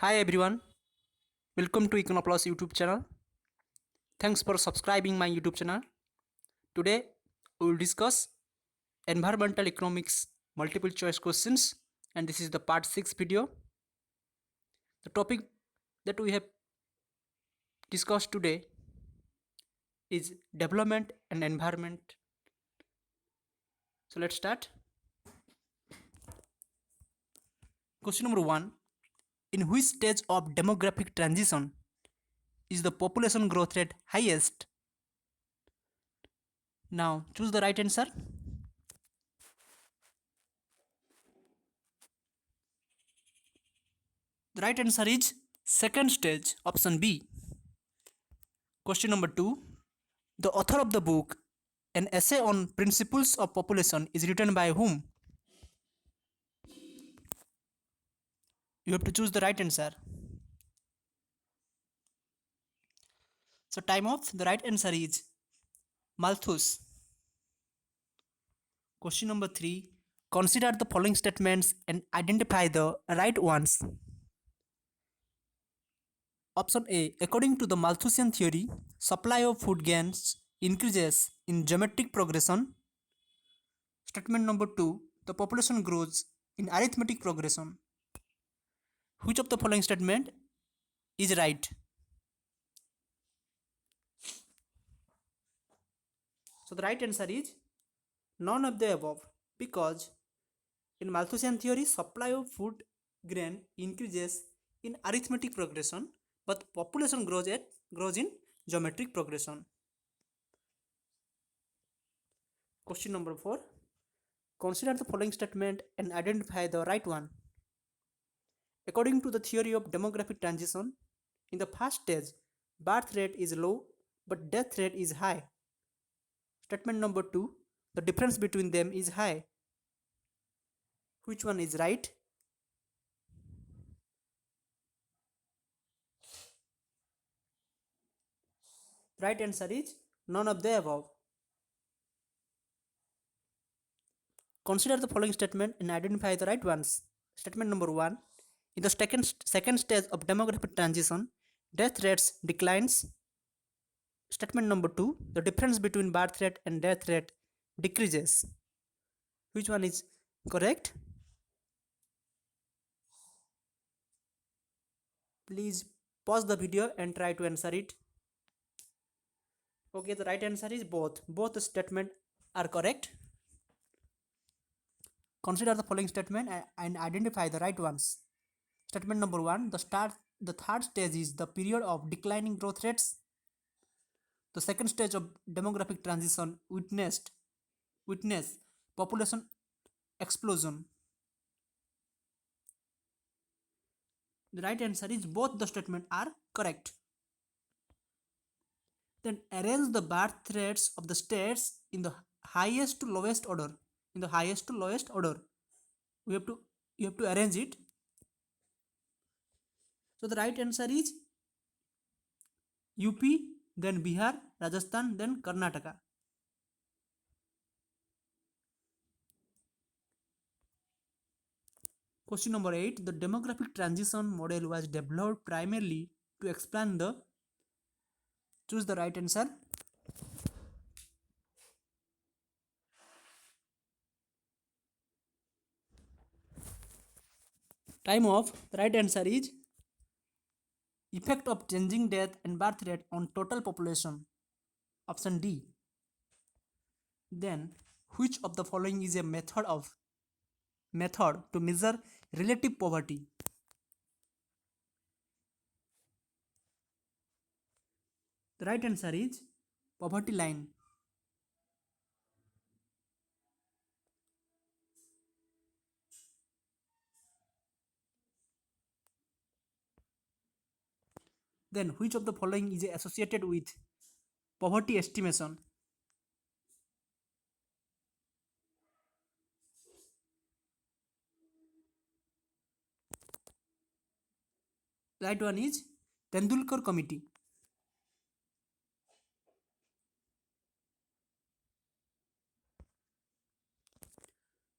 Hi everyone, welcome to Econoplus YouTube channel. Thanks for subscribing my YouTube channel. Today we will discuss environmental economics multiple choice questions, and this is the part 6 video. The topic that we have discussed today is development and environment. So let's start. Question number 1. In which stage of demographic transition is the population growth rate highest? Now choose the right answer. The right answer is second stage, option B. Question number 2. The author of the book, An Essay on Principles of Population, is written by whom? You have to choose the right answer. So time off. The right answer is Malthus. Question number 3. Consider the following statements and identify the right ones. Option A. According to the Malthusian theory, supply of food gains increases in geometric progression. Statement number 2. The population grows in arithmetic progression. Which of the following statement is right? So the right answer is none of the above, because in Malthusian theory, supply of food grain increases in arithmetic progression, but population grows in geometric progression. Question number 4. Consider the following statement and identify the right one. According to the theory of demographic transition, in the first stage, birth rate is low but death rate is high. Statement number 2. The difference between them is high. Which one is right? Right answer is none of the above. Consider the following statement and identify the right ones. Statement number 1. In the second stage of demographic transition, death rates declines. Statement number 2. The difference between birth rate and death rate decreases. Which one is correct? Please pause the video and try to answer it. Okay, the right answer is both. Both the statements are correct. Consider the following statement and identify the right ones. Statement number 1. The third stage is the period of declining growth rates. The second stage of demographic transition witness population explosion. The right answer is both the statements are correct. Then arrange the birth rates of the states in the highest to lowest order. In the highest to lowest order, you have to arrange it. So the right answer is UP, then Bihar, Rajasthan, then Karnataka. Question number 8. The demographic transition model was developed primarily to explain the. Choose the right answer. Time off. The right answer is effect of changing death and birth rate on total population. Option D. Then, which of the following is a method to measure relative poverty? The right answer is poverty line. Then, which of the following is associated with poverty estimation? Right one is Tendulkar Committee.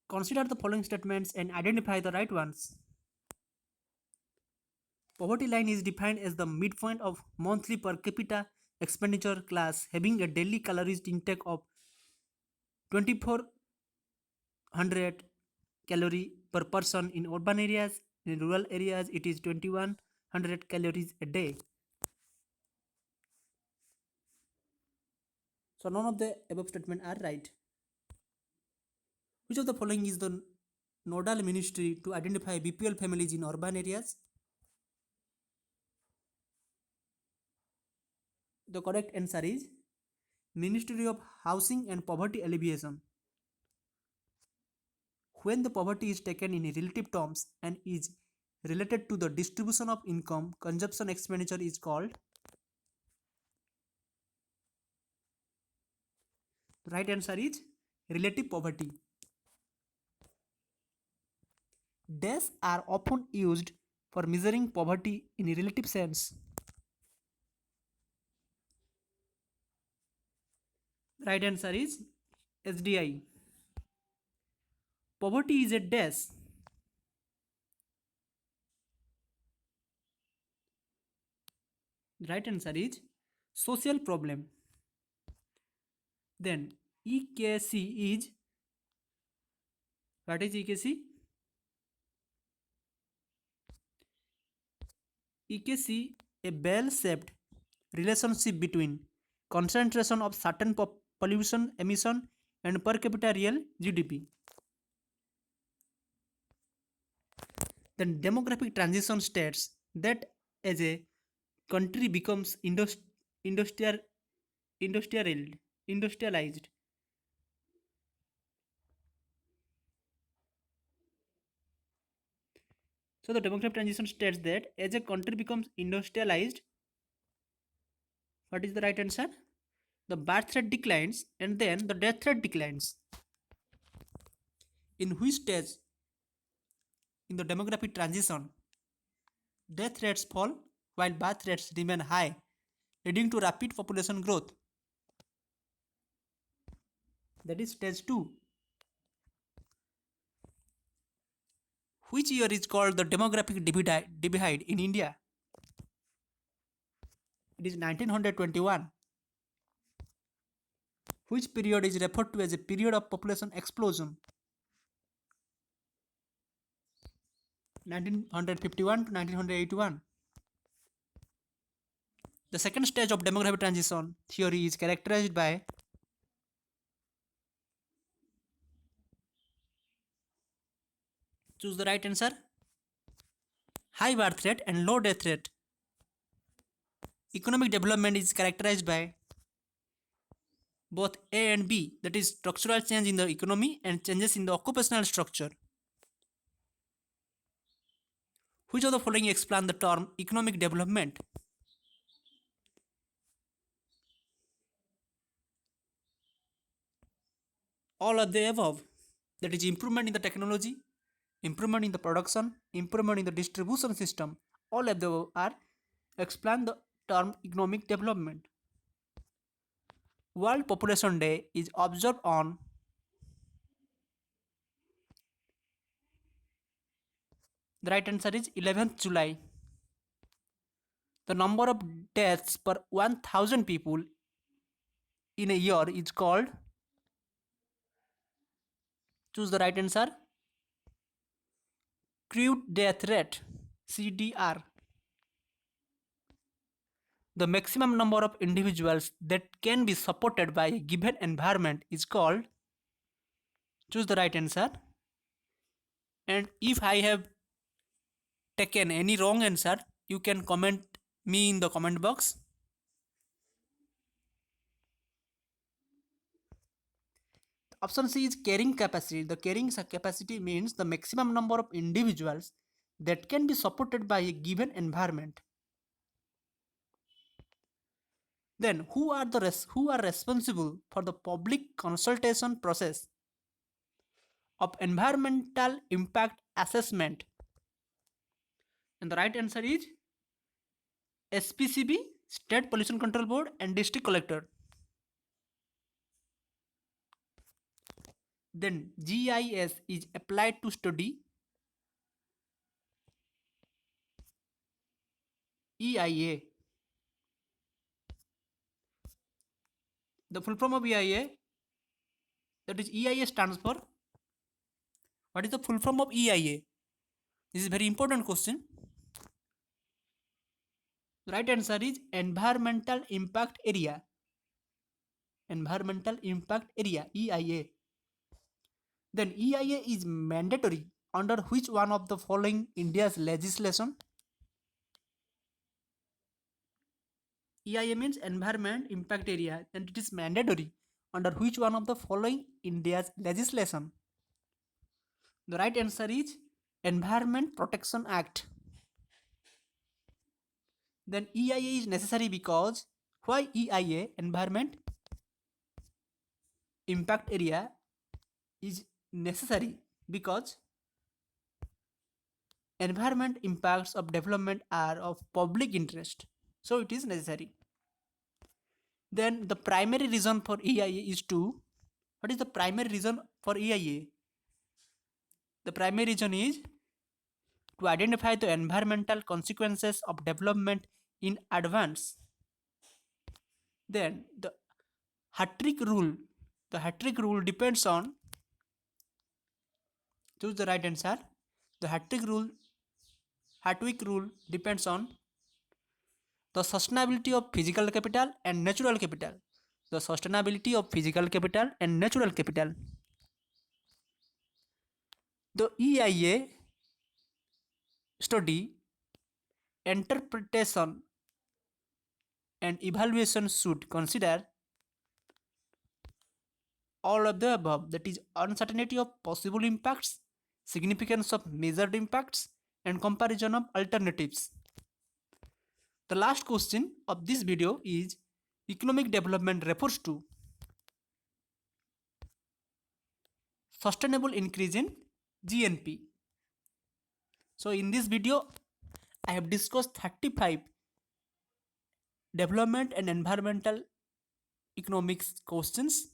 Consider the following statements and identify the right ones. Poverty line is defined as the midpoint of monthly per capita expenditure class having a daily calories intake of 2400 calorie per person in urban areas. In rural areas, it is 2100 calories a day. So none of the above statements are right. Which of the following is the nodal ministry to identify BPL families in urban areas? The correct answer is Ministry of Housing and Poverty Alleviation. When the poverty is taken in relative terms and is related to the distribution of income, consumption expenditure is called. The right answer is relative poverty. Dash are often used for measuring poverty in a relative sense. Right answer is SDI. Poverty is a dash. Right answer is social problem. Then EKC is, what is EKC? EKC, a bell-shaped relationship between concentration of certain pollution emission and per capita real GDP. Then demographic transition states that as a country becomes industrial, industrialized. So the demographic transition states that as a country becomes industrialized, what is the right answer? The birth rate declines and then the death rate declines. In which stage in the demographic transition, death rates fall while birth rates remain high, leading to rapid population growth. That is stage 2. Which year is called the demographic divide in India? It is 1921. Which period is referred to as a period of population explosion? 1951 to 1981. The second stage of demographic transition theory is characterized by choose the right answer. High birth rate and low death rate. Economic development is characterized by both A and B, that is structural change in the economy and changes in the occupational structure. Which of the following explain the term economic development? All of the above, that is improvement in the technology, improvement in the production, improvement in the distribution system. All of the above are explain the term economic development. World Population Day is observed on the right answer is 11th July. The number of deaths per 1000 people in a year is called, choose the right answer, crude death rate, CDR. The maximum number of individuals that can be supported by a given environment is called, choose the right answer. And if I have taken any wrong answer, you can comment me in the comment box. Option C is carrying capacity. The carrying capacity means the maximum number of individuals that can be supported by a given environment. Then who are responsible for the public consultation process of environmental impact assessment? And the right answer is SPCB, State Pollution Control Board, and District Collector. Then GIS is applied to study EIA. The full form of EIA, that is EIA stands for, what is the full form of EIA? This is very important question. The right answer is environmental impact area. Environmental impact area, EIA. Then EIA is mandatory under which one of the following India's legislation? EIA means environment impact area, and it is mandatory under which one of the following India's legislation? The right answer is Environment Protection Act. Then EIA is necessary because, why EIA, environment impact area, is necessary? Because environment impacts of development are of public interest, so it is necessary. Then the primary reason for EIA is to, what is the primary reason for EIA? The primary reason is to identify the environmental consequences of development in advance. Then the Hartwick Rule. The Hartwick Rule depends on, choose the right answer. The Hartwick Rule depends on the sustainability of physical capital and natural capital. The sustainability of physical capital and natural capital. The EIA study, interpretation and evaluation should consider all of the above, that is uncertainty of possible impacts, significance of measured impacts, and comparison of alternatives. The last question of this video is economic development refers to sustainable increase in GNP. So in this video I have discussed 35 development and environmental economics questions.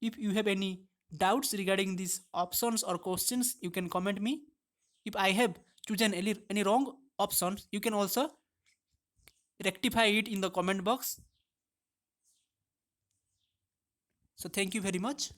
If you have any doubts regarding these options or questions, you can comment me. If I have chosen any wrong options, you can also rectify it in the comment box. So thank you very much.